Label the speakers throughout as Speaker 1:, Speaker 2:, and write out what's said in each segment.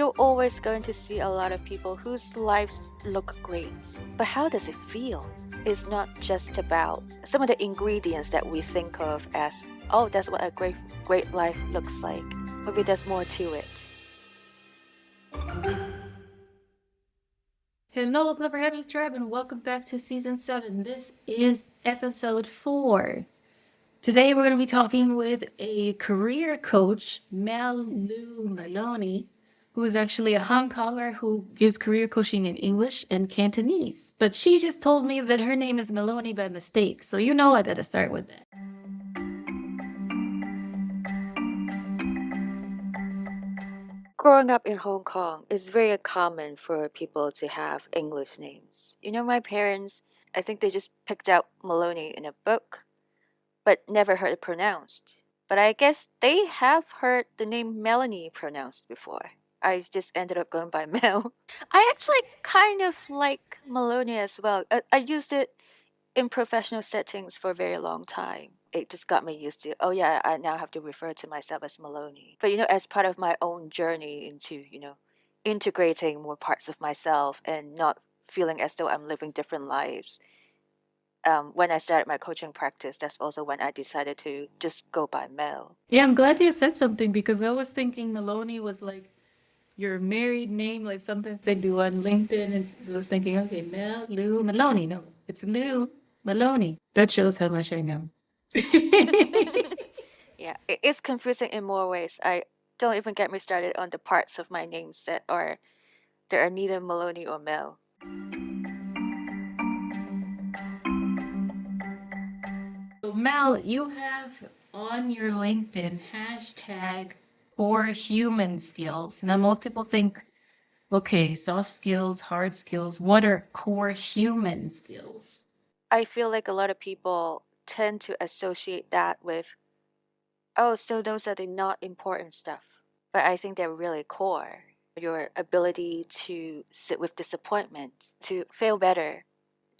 Speaker 1: You're always going to see a lot of people whose lives look great. But how does it feel? It's not just about some of the ingredients that we think of as, oh, that's what a great life looks like. Maybe there's more to it.
Speaker 2: Hello, Clever Habits Tribe, and welcome back to Season 7. This is Episode 4. Today we're going to be talking with a career coach, Mel Liu Maloney, who is actually a Hong Konger who gives career coaching in English and Cantonese. But she just told me that her name is Maloney by mistake, so you know I gotta start with that.
Speaker 1: Growing up in Hong Kong, it's very common for people to have English names. My parents, I think they just picked out Maloney in a book, but never heard it pronounced. But I guess they have heard the name Melanie pronounced before. I just ended up going by Mel. I actually kind of like Maloney as well. I used it in professional settings for a very long time. It just got me used to, oh yeah, I now have to refer to myself as Maloney. But as part of my own journey into, integrating more parts of myself and not feeling as though I'm living different lives. When I started my coaching practice, that's also when I decided to just go by Mel.
Speaker 2: Yeah, I'm glad you said something because I was thinking Maloney was like your married name, like sometimes they do on LinkedIn, and I was thinking, okay, Mel Lou Maloney. No, it's Lou Maloney. That shows how much I know.
Speaker 1: Yeah, it's confusing in more ways. I don't even get me started on the parts of my names that are neither Maloney or Mel.
Speaker 2: So Mel, you have on your LinkedIn hashtag core human skills. Now most people think, okay, soft skills, hard skills. What are core human skills?
Speaker 1: I feel like a lot of people tend to associate that with, oh, so those are the not important stuff. But I think they're really core. Your ability to sit with disappointment, to feel better,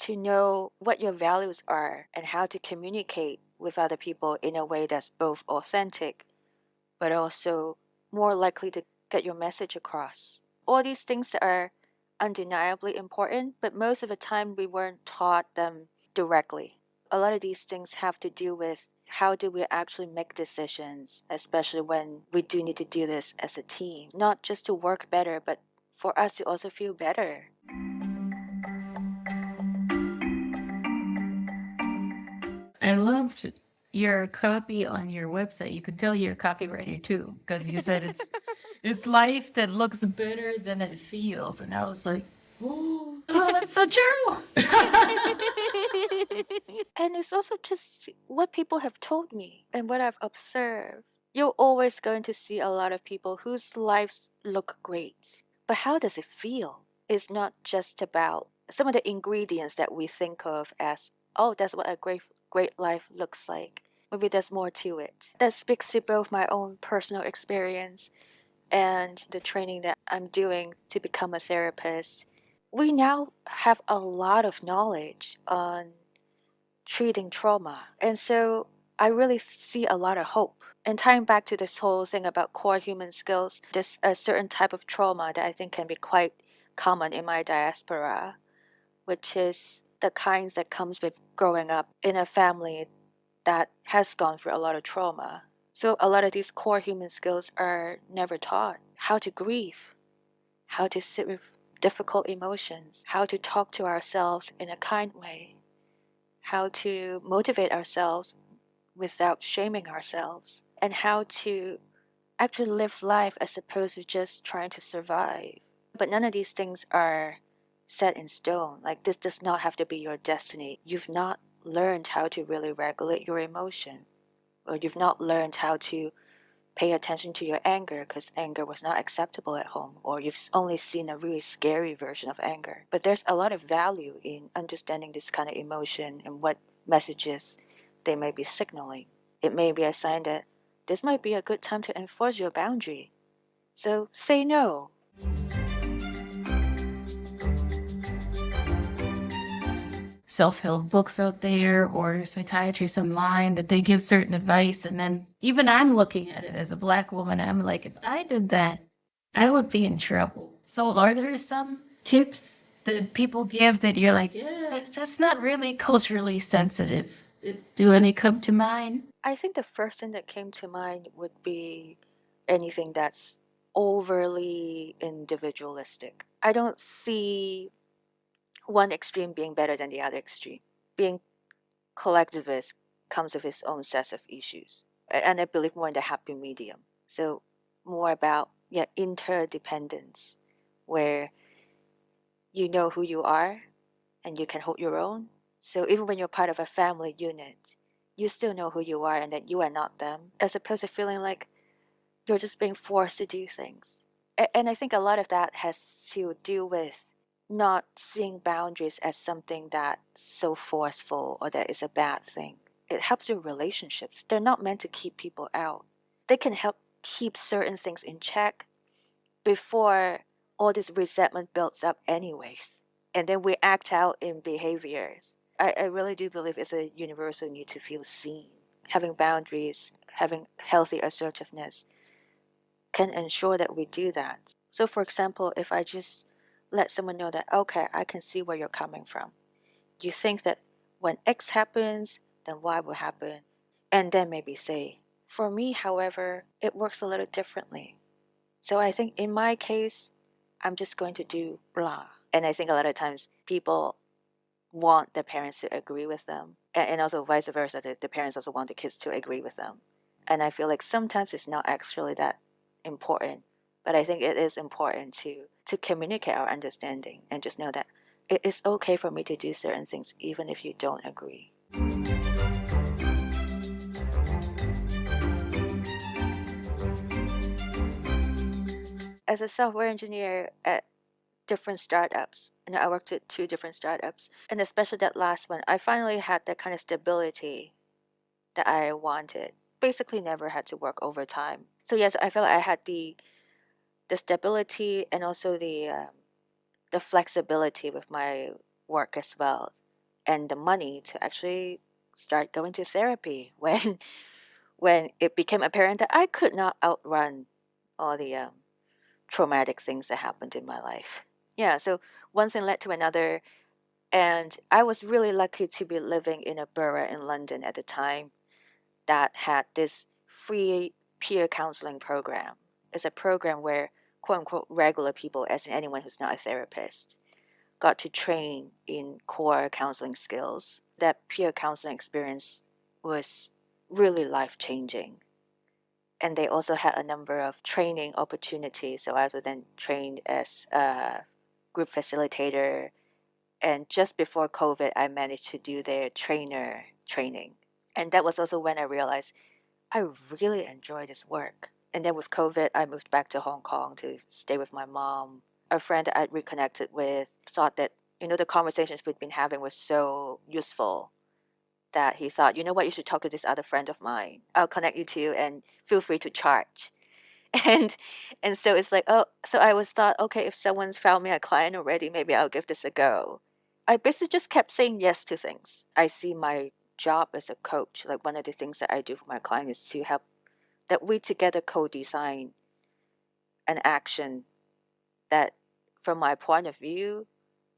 Speaker 1: to know what your values are and how to communicate with other people in a way that's both authentic, but also more likely to get your message across. All these things are undeniably important, but most of the time we weren't taught them directly. A lot of these things have to do with how do we actually make decisions, especially when we do need to do this as a team, not just to work better, but for us to also feel better.
Speaker 2: I loved your copy on your website. You could tell you're a copywriter too, because you said it's life that looks better than it feels, and I was like, oh, that's so true.
Speaker 1: And it's also just what people have told me and what I've observed. You're always going to see a lot of people whose lives look great. But how does it feel? It's not just about some of the ingredients that we think of as, oh, that's what a great life looks like. Maybe there's more to it. That speaks to both my own personal experience and the training that I'm doing to become a therapist. We now have a lot of knowledge on treating trauma. And so I really see a lot of hope. And tying back to this whole thing about core human skills, there's a certain type of trauma that I think can be quite common in my diaspora, which is the kinds that comes with growing up in a family that has gone through a lot of trauma. So a lot of these core human skills are never taught. How to grieve, how to sit with difficult emotions, how to talk to ourselves in a kind way, how to motivate ourselves without shaming ourselves, and how to actually live life as opposed to just trying to survive. But none of these things are set in stone. Like, this does not have to be your destiny. You've not learned how to really regulate your emotion, or you've not learned how to pay attention to your anger because anger was not acceptable at home, or you've only seen a really scary version of anger. But there's a lot of value in understanding this kind of emotion and what messages they may be signaling. It may be a sign that this might be a good time to enforce your boundary. So say no.
Speaker 2: Self-help books out there or psychiatrists online that they give certain advice, and then even I'm looking at it as a Black woman, I'm like, if I did that, I would be in trouble. So, are there some tips that people give that you're like, yeah, that's not really culturally sensitive? Do any come to mind?
Speaker 1: I think the first thing that came to mind would be anything that's overly individualistic. I don't see one extreme being better than the other extreme. Being collectivist comes with its own set of issues. And I believe more in the happy medium. So more about interdependence, where you know who you are and you can hold your own. So even when you're part of a family unit, you still know who you are and that you are not them, as opposed to feeling like you're just being forced to do things. And I think a lot of that has to do with not seeing boundaries as something that's so forceful or that is a bad thing. It helps your relationships. They're not meant to keep people out. They can help keep certain things in check before all this resentment builds up, anyways. And then we act out in behaviors. I really do believe it's a universal need to feel seen. Having boundaries, having healthy assertiveness can ensure that we do that. So, for example, if I just let someone know that, okay, I can see where you're coming from. You think that when X happens, then Y will happen. And then maybe say, for me, however, it works a little differently. So I think in my case, I'm just going to do blah. And I think a lot of times people want the parents to agree with them. And also vice versa, the parents also want the kids to agree with them. And I feel like sometimes it's not actually that important. But I think it is important to communicate our understanding and just know that it is okay for me to do certain things even if you don't agree. As a software engineer at different startups, and I worked at two different startups, and especially that last one, I finally had that kind of stability that I wanted. Basically, never had to work overtime. So yes, I feel like I had the stability and also the flexibility with my work as well, and the money to actually start going to therapy when it became apparent that I could not outrun all the traumatic things that happened in my life. Yeah, so one thing led to another, and I was really lucky to be living in a borough in London at the time that had this free peer counseling program. It's a program where quote unquote regular people, as in anyone who's not a therapist, got to train in core counseling skills. That peer counseling experience was really life changing. And they also had a number of training opportunities. So I was then trained as a group facilitator. And just before COVID, I managed to do their trainer training. And that was also when I realized I really enjoy this work. And then with COVID, I moved back to Hong Kong to stay with my mom. A friend that I'd reconnected with thought that, the conversations we'd been having was so useful that he thought, you know what, you should talk to this other friend of mine. I'll connect you to and feel free to charge. And and so it's like, oh, so I was thought, okay, if someone's found me a client already, maybe I'll give this a go. I basically just kept saying yes to things. I see my job as a coach. Like one of the things that I do for my client is to help that we together co-design an action that, from my point of view,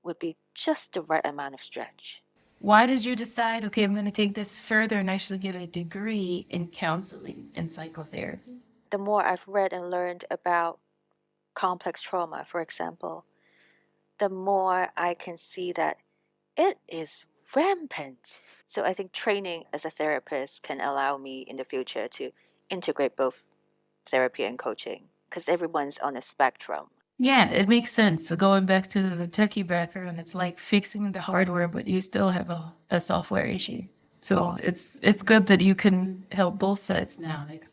Speaker 1: would be just the right amount of stretch.
Speaker 2: Why did you decide, okay, I'm going to take this further and actually get a degree in counseling and psychotherapy?
Speaker 1: The more I've read and learned about complex trauma, for example, the more I can see that it is rampant. So I think training as a therapist can allow me in the future to integrate both therapy and coaching because everyone's on a spectrum.
Speaker 2: Yeah, it makes sense. So going back to the techie background, it's like fixing the hardware, but you still have a software issue. So it's good that you can help both sides now. Like,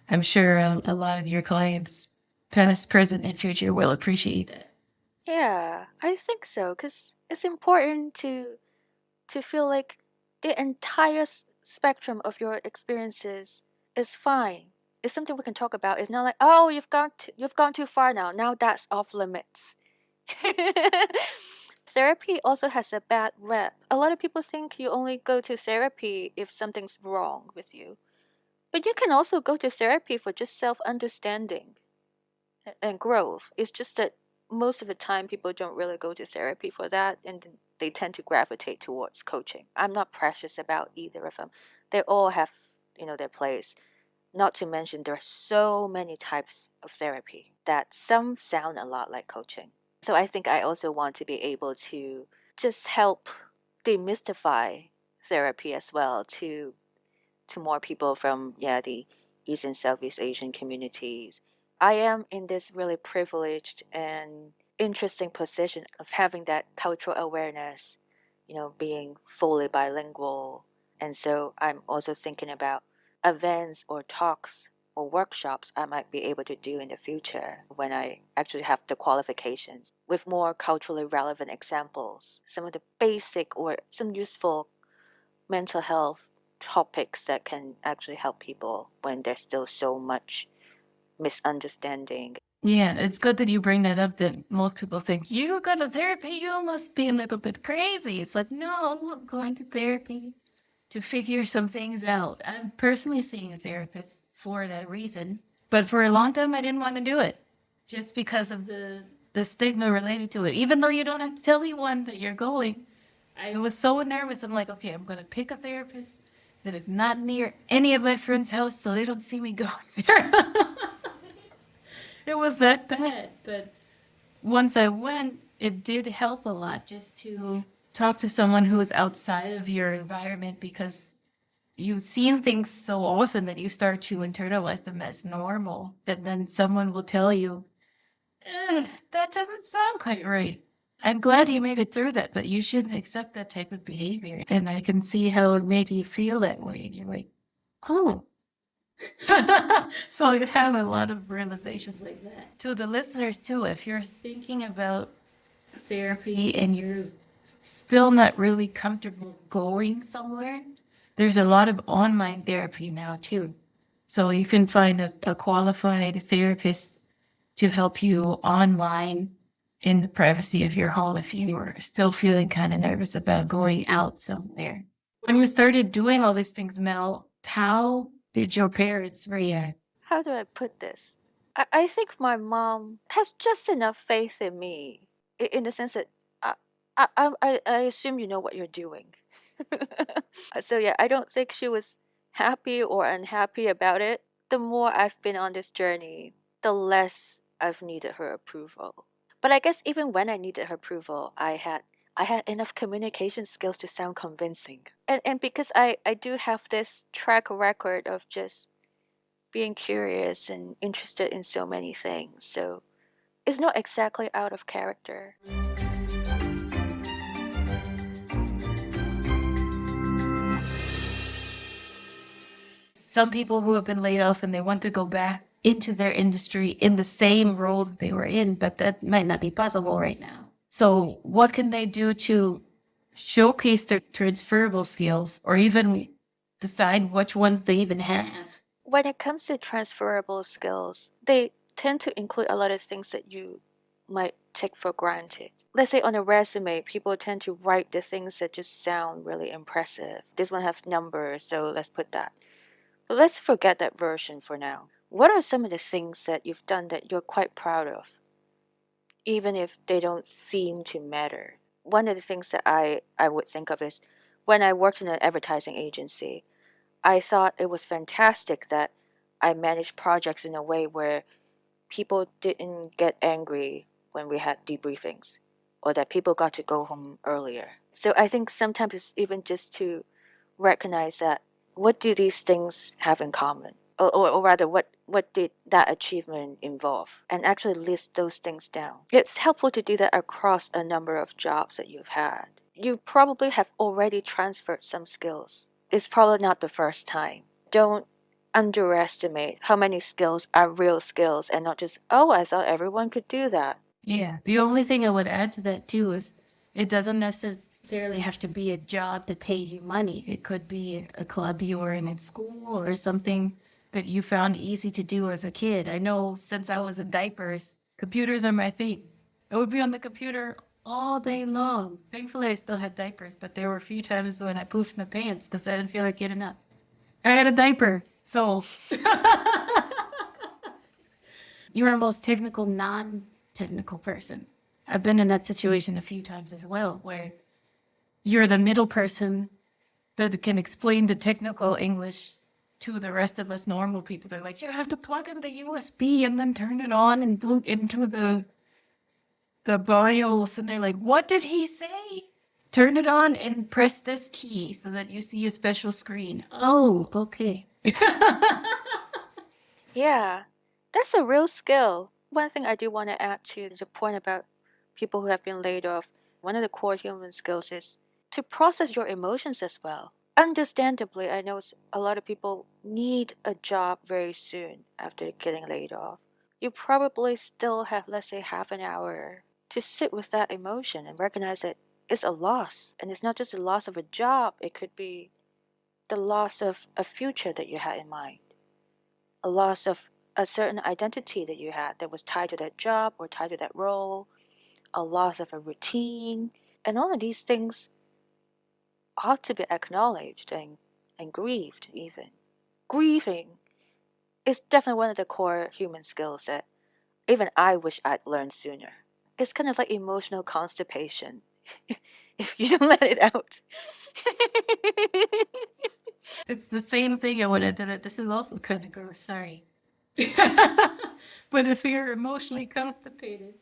Speaker 2: I'm sure a lot of your clients, past, present, and future, will appreciate that.
Speaker 1: Yeah, I think so because it's important to feel like the entire spectrum of your experiences is fine. It's something we can talk about. It's not like, oh, you've gone too far now. Now that's off limits. Therapy also has a bad rep. A lot of people think you only go to therapy if something's wrong with you. But you can also go to therapy for just self understanding. and growth. It's just that most of the time people don't really go to therapy for that, and then they tend to gravitate towards coaching. I'm not precious about either of them. They all have, their place. Not to mention there are so many types of therapy that some sound a lot like coaching. So I think I also want to be able to just help demystify therapy as well to more people from the East and Southeast Asian communities. I am in this really privileged and interesting position of having that cultural awareness, being fully bilingual. And so I'm also thinking about events or talks or workshops I might be able to do in the future when I actually have the qualifications with more culturally relevant examples, some of the basic or some useful mental health topics that can actually help people when there's still so much misunderstanding.
Speaker 2: Yeah, it's good that you bring that up, that most people think, you go to therapy, you must be a little bit crazy. It's like, no, I'm going to therapy to figure some things out. I'm personally seeing a therapist for that reason. But for a long time, I didn't want to do it just because of the stigma related to it. Even though you don't have to tell anyone that you're going, I was so nervous. I'm like, okay, I'm going to pick a therapist that is not near any of my friends' house so they don't see me going there. It was that bad. But once I went, it did help a lot just to talk to someone who is outside of your environment, because you've seen things so often that you start to internalize them as normal. And then someone will tell you, that doesn't sound quite right. I'm glad you made it through that, but you shouldn't accept that type of behavior. And I can see how it made you feel that way. And you're like, oh. So you have a lot of realizations like that. To the listeners too, if you're thinking about therapy and you're still not really comfortable going somewhere, there's a lot of online therapy now too. So you can find a qualified therapist to help you online in the privacy of your home if you are still feeling kind of nervous about going out somewhere. When you started doing all these things, Mel, how did your parents react?
Speaker 1: How do I put this? I think my mom has just enough faith in me, in the sense that I assume you know what you're doing. So yeah, I don't think she was happy or unhappy about it. The more I've been on this journey, the less I've needed her approval. But I guess even when I needed her approval, I had enough communication skills to sound convincing. And because I do have this track record of just being curious and interested in so many things, so it's not exactly out of character.
Speaker 2: Some people who have been laid off and they want to go back into their industry in the same role that they were in, but that might not be possible right now. So what can they do to showcase their transferable skills, or even decide which ones they even have?
Speaker 1: When it comes to transferable skills, they tend to include a lot of things that you might take for granted. Let's say on a resume, people tend to write the things that just sound really impressive. This one has numbers, so let's put that. But let's forget that version for now. What are some of the things that you've done that you're quite proud of, even if they don't seem to matter? One of the things that I would think of is when I worked in an advertising agency, I thought it was fantastic that I managed projects in a way where people didn't get angry when we had debriefings, or that people got to go home earlier. So I think sometimes it's even just to recognize that what do these things have in common? Or rather, what did that achievement involve? And actually list those things down. It's helpful to do that across a number of jobs that you've had. You probably have already transferred some skills. It's probably not the first time. Don't underestimate how many skills are real skills and not just, oh, I thought everyone could do that.
Speaker 2: Yeah. The only thing I would add to that too is it doesn't necessarily have to be a job that pays you money. It could be a club you were in school, or something that you found easy to do as a kid. I know since I was in diapers, computers are my thing. I would be on the computer all day long. Thankfully, I still had diapers, but there were a few times when I pooped my pants because I didn't feel like getting up. I had a diaper, so you're a most technical, non-technical person. I've been in that situation a few times as well, where you're the middle person that can explain the technical English to the rest of us normal people. They're like, you have to plug in the USB and then turn it on and boot into the BIOS. And they're like, what did he say? Turn it on and press this key so that you see a special screen. Oh, okay.
Speaker 1: Yeah, that's a real skill. One thing I do want to add to the point about people who have been laid off, one of the core human skills is to process your emotions as well. Understandably, I know a lot of people need a job very soon after getting laid off. You probably still have, let's say, half an hour to sit with that emotion and recognize that it's a loss. And it's not just a loss of a job, it could be the loss of a future that you had in mind, a loss of a certain identity that you had that was tied to that job or tied to that role, a loss of a routine. And all of these things ought to be acknowledged and grieved, even. Grieving is definitely one of the core human skills that even I wish I'd learned sooner. It's kind of like emotional constipation if you don't let it out.
Speaker 2: It's the same thing I would have done it. This is also kind of gross, sorry. But if you're emotionally constipated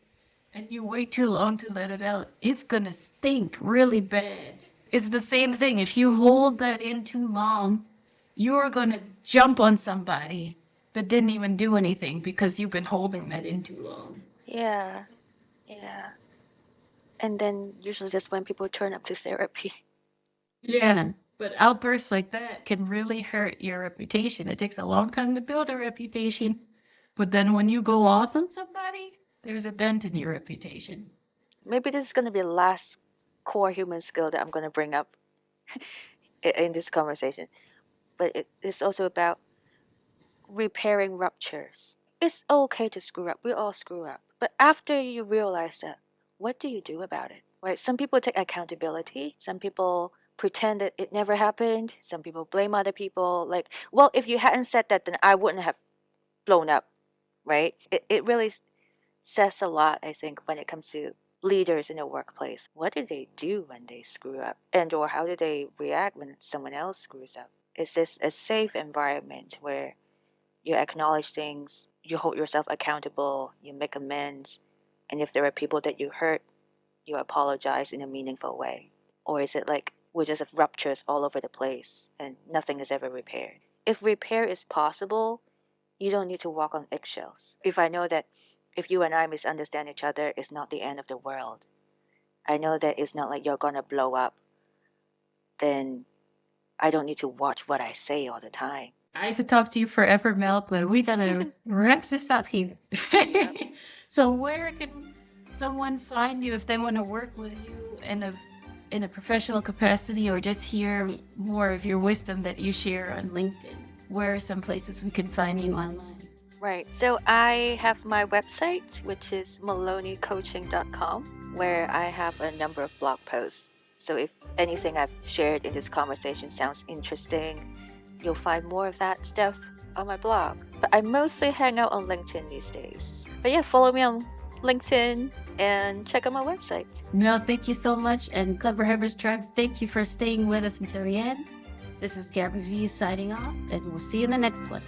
Speaker 2: and you wait too long to let it out, it's gonna stink really bad. It's the same thing. If you hold that in too long, you're gonna jump on somebody that didn't even do anything because you've been holding that in too long.
Speaker 1: Yeah, yeah. And then usually that's when people turn up to therapy.
Speaker 2: Yeah. But outbursts like that can really hurt your reputation. It takes a long time to build a reputation. But then when you go off on somebody, there's a dent in your reputation.
Speaker 1: Maybe this is going to be the last core human skill that I'm going to bring up in this conversation. But it's also about repairing ruptures. It's okay to screw up. We all screw up. But after you realize that, what do you do about it? Right? Some people take accountability. Some people pretend that it never happened. Some people blame other people. Like, well, if you hadn't said that, then I wouldn't have blown up. Right? It really says a lot, I think, when it comes to leaders in the workplace. What do they do when they screw up? And or how do they react when someone else screws up? Is this a safe environment where you acknowledge things, you hold yourself accountable, you make amends, and if there are people that you hurt, you apologize in a meaningful way? Or is it like we just have ruptures all over the place and nothing is ever repaired? If repair is possible, you don't need to walk on eggshells. If I know that if you and I misunderstand each other, it's not the end of the world. I know that it's not like you're gonna blow up, then I don't need to watch what I say all the time.
Speaker 2: I could talk to you forever, Mel, but we gotta wrap this up here. So where can someone find you if they want to work with you in a professional capacity or just hear more of your wisdom that you share on LinkedIn? Where are some places we can find you online?
Speaker 1: Right. So I have my website, which is maloneycoaching.com, where I have a number of blog posts. So if anything I've shared in this conversation sounds interesting, you'll find more of that stuff on my blog. But I mostly hang out on LinkedIn these days. But yeah, follow me on LinkedIn and check out my website.
Speaker 2: Mel, thank you so much. And Clever Herbers Tribe, thank you for staying with us until the end. This is GabyV signing off, and we'll see you in the next one.